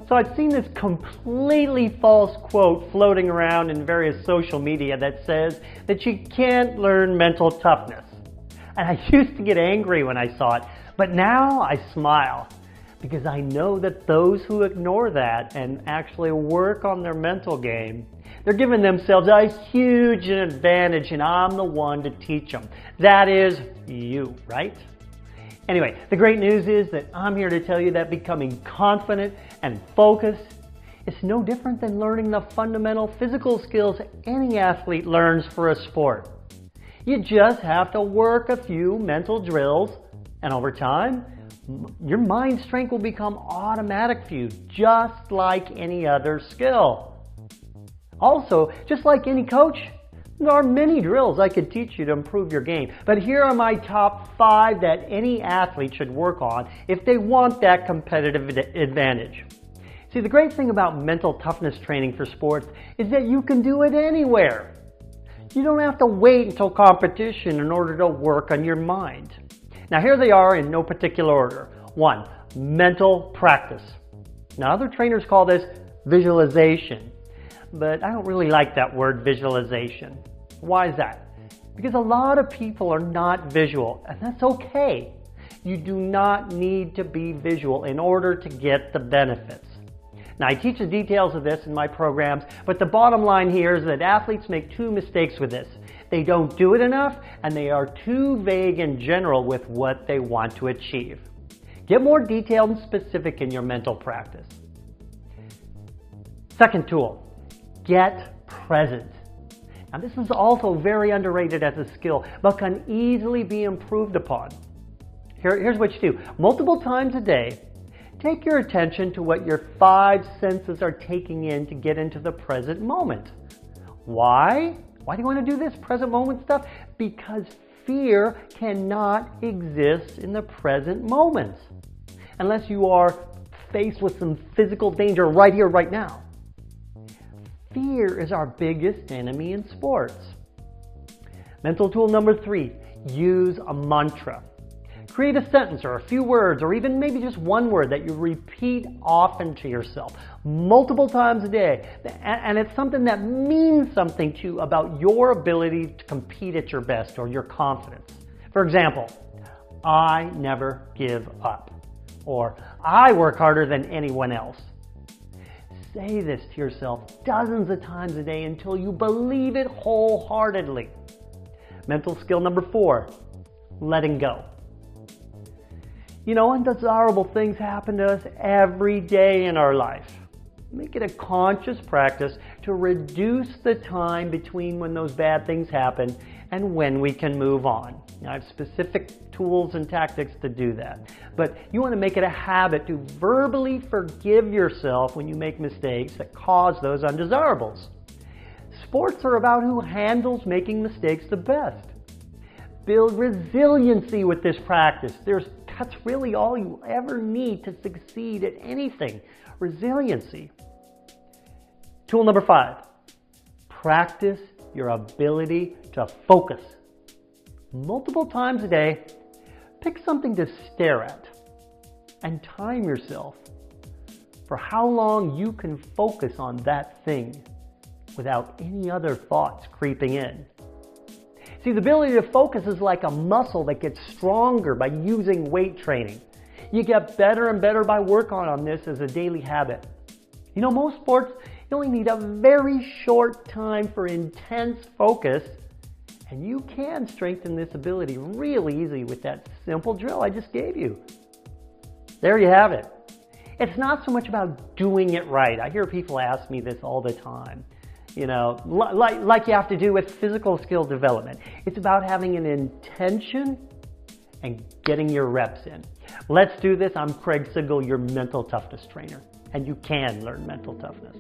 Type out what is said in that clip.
So I've seen this completely false quote floating around in various social media that says that you can't learn mental toughness. And I used to get angry when I saw it, but now I smile because I know that those who ignore that and actually work on their mental game, they're giving themselves a huge advantage, and I'm the one to teach them. That is you, right? Anyway, the great news is that I'm here to tell you that becoming confident and focused is no different than learning the fundamental physical skills any athlete learns for a sport. You just have to work a few mental drills, and over time, your mind strength will become automatic for you, just like any other skill. Also, just like any coach, there are many drills I could teach you to improve your game, but here are my top 5 that any athlete should work on if they want that competitive advantage. See, the great thing about mental toughness training for sports is that you can do it anywhere. You don't have to wait until competition in order to work on your mind. Now here they are in no particular order. 1, mental practice. Now other trainers call this visualization. But I don't really like that word visualization. Why is that? Because a lot of people are not visual, and that's okay. You do not need to be visual in order to get the benefits. Now I teach the details of this in my programs, but the bottom line here is that athletes make 2 mistakes with this. They don't do it enough, and they are too vague in general with what they want to achieve. Get more detailed and specific in your mental practice. Second tool. Get present. Now this is also very underrated as a skill, but can easily be improved upon. Here's what you do. Multiple times a day, take your attention to what your 5 senses are taking in to get into the present moment. Why? Why do you want to do this present moment stuff? Because fear cannot exist in the present moment unless you are faced with some physical danger right here, right now. Fear is our biggest enemy in sports. Mental tool number 3, use a mantra. Create a sentence or a few words or even maybe just one word that you repeat often to yourself multiple times a day. And it's something that means something to you about your ability to compete at your best or your confidence. For example, I never give up, or I work harder than anyone else. Say this to yourself dozens of times a day until you believe it wholeheartedly. Mental skill number 4, letting go. You know, undesirable things happen to us every day in our life. Make it a conscious practice to reduce the time between when those bad things happen and when we can move on. Now, I have specific tools and tactics to do that. But you want to make it a habit to verbally forgive yourself when you make mistakes that cause those undesirables. Sports are about who handles making mistakes the best. Build resiliency with this practice. That's really all you ever need to succeed at anything. Resiliency. Tool number 5. Practice your ability to focus. Multiple times a day, pick something to stare at and time yourself for how long you can focus on that thing without any other thoughts creeping in. See, the ability to focus is like a muscle that gets stronger by using weight training. You get better and better by working on this as a daily habit. You know, most sports, you only need a very short time for intense focus, and you can strengthen this ability really easily with that simple drill I just gave you. There you have it. It's not so much about doing it right. I hear people ask me this all the time. You know, like you have to do with physical skill development. It's about having an intention and getting your reps in. Let's do this. I'm Craig Sigel, your mental toughness trainer, and you can learn mental toughness.